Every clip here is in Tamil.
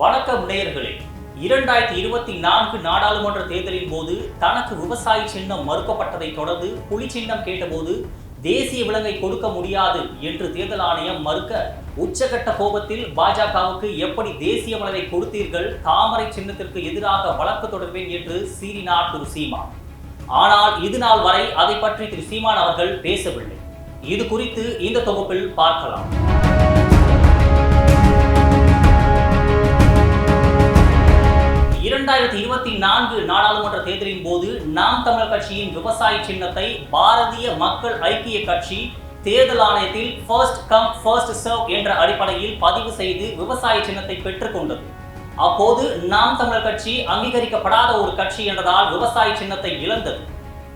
வணக்கம் நேயர்களே. 2024 நாடாளுமன்ற தேர்தலின் போது தனக்கு விவசாய சின்னம் மறுக்கப்பட்டதை தொடர்ந்து புலி சின்னம் கேட்டபோது தேசிய விலங்கை கொடுக்க முடியாது என்று தேர்தல் ஆணையம் மறுக்க உச்சகட்ட கோபத்தில் பாஜகவுக்கு எப்படி தேசிய மலரை கொடுத்தீர்கள், தாமரை சின்னத்திற்கு எதிராக வழக்கு தொடர்வேன் என்று சீறினார் திரு சீமான். ஆனால் இது நாள் வரை அதை பற்றி திரு சீமான் அவர்கள் பேசவில்லை. இது குறித்து இந்த தொகுப்பில் பார்க்கலாம். 2024 நாடாளுமன்ற தேர்தலின் போது நாம் தமிழர் கட்சியின் விவசாய சின்னத்தை பாரதிய மக்கள் ஐக்கிய கட்சி தேர்தல் ஆணையத்தில் ஃபர்ஸ்ட் கம் ஃபர்ஸ்ட் சர்வ் என்ற அடிப்படையில் பதிவு செய்து விவசாய சின்னத்தை பெற்றுக்கொண்டது. அப்போது நாம் தமிழர் கட்சி அங்கீகரிக்கப்படாத ஒரு கட்சி என்றதால் விவசாய சின்னத்தை இழந்தது.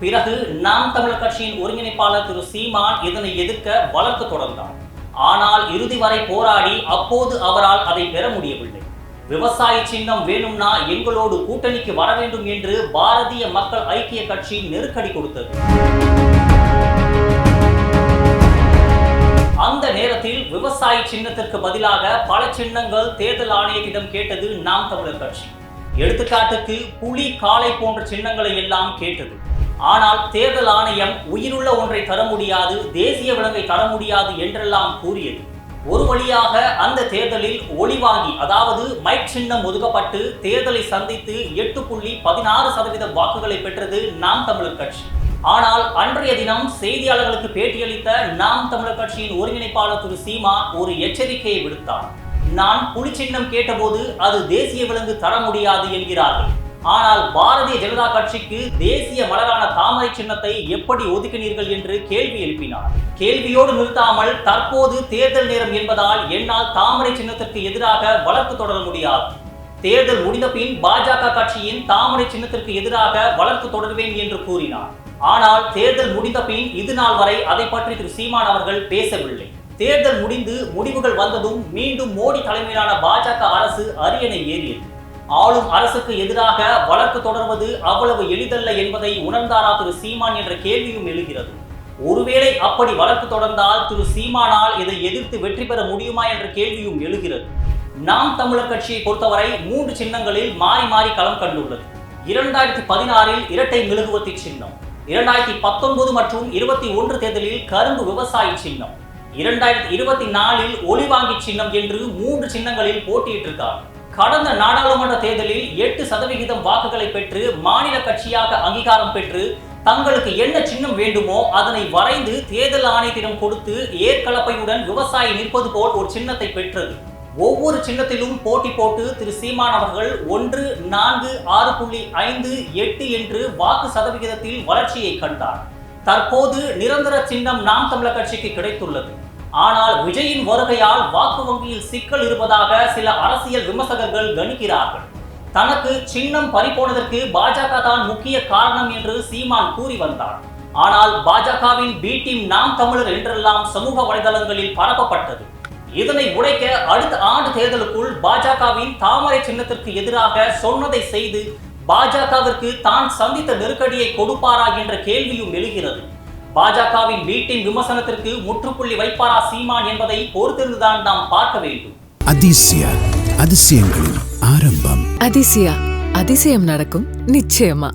பிறகு நாம் தமிழர் கட்சியின் ஒருங்கிணைப்பாளர் திரு சீமான் இதனை எதிர்க்க வழக்கு தொடர்ந்தார். ஆனால் இறுதி வரை போராடி அப்போது அவரால் அதை பெற முடியவில்லை. விவசாய சின்னம் வேணும்னா எங்களோடு கூட்டணிக்கு வர வேண்டும் என்று பாரதிய மக்கள் ஐக்கிய கட்சி நெருக்கடி கொடுத்தது. அந்த நேரத்தில் விவசாய சின்னத்திற்கு பதிலாக பல சின்னங்கள் தேர்தல் ஆணையத்திடம் கேட்டது நாம் தமிழர் கட்சி. எடுத்துக்காட்டுக்கு புலி, காளை போன்ற சின்னங்களை எல்லாம் கேட்டது. ஆனால் தேர்தல் ஆணையம் உயிருள்ள ஒன்றை தர முடியாது, தேசிய விலங்கை தர முடியாது என்றெல்லாம் கூறியது. ஒரு வழியாக அந்த தேர்தலில் ஒளிவாங்கி, அதாவது மைக் சின்னம் ஒதுக்கப்பட்டு தேர்தலை சந்தித்து 8.16% வாக்குகளை பெற்றது நாம் தமிழர் கட்சி. ஆனால் அன்றைய தினம் செய்தியாளர்களுக்கு பேட்டியளித்த நாம் தமிழர் கட்சியின் ஒருங்கிணைப்பாளர் திரு சீமான் ஒரு எச்சரிக்கையை விடுத்தார். நான் புலி சின்னம் கேட்டபோது அது தேசிய விலங்கு தர முடியாது என்கிறார்கள். ஆனால் பாரதிய ஜனதா கட்சிக்கு தேசிய மலரான தாமரை சின்னத்தை எப்படி ஒதுக்கினீர்கள் என்று கேள்வி எழுப்பினார். கேள்வியோடு நிறுத்தாமல், தற்போது தேர்தல் நேரம் என்பதால் என்னால் தாமரை சின்னத்திற்கு எதிராக வழக்கு தொடர முடியாது. தேர்தல் முடிந்த பின் பாஜக கட்சியின் தாமரை சின்னத்திற்கு எதிராக வழக்கு தொடர்வேன் என்று கூறினார். ஆனால் தேர்தல் முடிந்த பின் இது நாள் வரை அதை பற்றி திரு சீமான் அவர்கள் பேசவில்லை. தேர்தல் முடிந்து முடிவுகள் வந்ததும் மீண்டும் மோடி தலைமையிலான பாஜக அரசு அரியணை ஏறியது. ஆளும் அரசுக்கு எதிராக வழக்கு தொடர்வது அவ்வளவு எளிதல்ல என்பதை உணர்ந்தாரா திரு சீமான் என்ற கேள்வியும் எழுகிறது. ஒருவேளை அப்படி வழக்கு தொடர்ந்தால் திரு சீமானால் இதை எதிர்த்து வெற்றி பெற முடியுமா என்ற கேள்வியும் எழுகிறது. நாம் தமிழர் கட்சியை பொறுத்தவரை 3 சின்னங்களில் மாறி மாறி களம் கண்டுள்ளது. 2016 இரட்டை மெழுகுவர்த்தி சின்னம், 2019 மற்றும் 21 தேர்தலில் கரும்பு விவசாய சின்னம், 2024 ஒளிவாங்கி சின்னம் என்று 3 சின்னங்களில் போட்டியிட்டிருக்கார். கடந்த நாடாளுமன்ற தேர்தலில் 8% வாக்குகளை பெற்று மாநில கட்சியாக அங்கீகாரம் பெற்று தங்களுக்கு என்ன சின்னம் வேண்டுமோ அதனை வரைந்து தேர்தல் ஆணையத்திடம் கொடுத்து ஏற்கலப்பையுடன் விவசாயி நிற்பது போல் ஒரு சின்னத்தை பெற்றது. ஒவ்வொரு சின்னத்திலும் போட்டி போட்டு திரு சீமான் அவர்கள் 1, 4, 6.5, 8 என்று வாக்கு சதவிகிதத்தில் வளர்ச்சியை கண்டார். தற்போது நிரந்தர சின்னம் நாம் தமிழர் கட்சிக்கு கிடைத்துள்ளது. ஆனால் விஜயின் வருகையால் வாக்கு வங்கியில் சிக்கல் இருப்பதாக சில அரசியல் விமர்சகர்கள் கணிக்கிறார்கள். தனக்கு சின்னம் பறிபோனதற்கு பாஜக தான் முக்கிய காரணம் என்று சீமான் கூறி வந்தார். ஆனால் பாஜகவின் பி டீம் நாம் தமிழர் என்றெல்லாம் சமூக வலைதளங்களில் பரப்பப்பட்டது. இதனை உடைக்க அடுத்த ஆண்டு தேர்தலுக்குள் பாஜகவின் தாமரை சின்னத்திற்கு எதிராக சொன்னதை செய்து பாஜகவிற்கு தான் சந்தித்த நெருக்கடியை கொடுப்பாரா என்ற கேள்வியும் எழுகிறது. பாஜகவின் பி டீம் விமர்சனத்திற்கு முற்றுப்புள்ளி வைப்பாரா சீமான் என்பதை பொறுத்திருந்துதான் நாம் பார்க்க வேண்டும். அதிசயங்களின் ஆரம்பம். அதிசயம் நடக்கும் நிச்சயமா.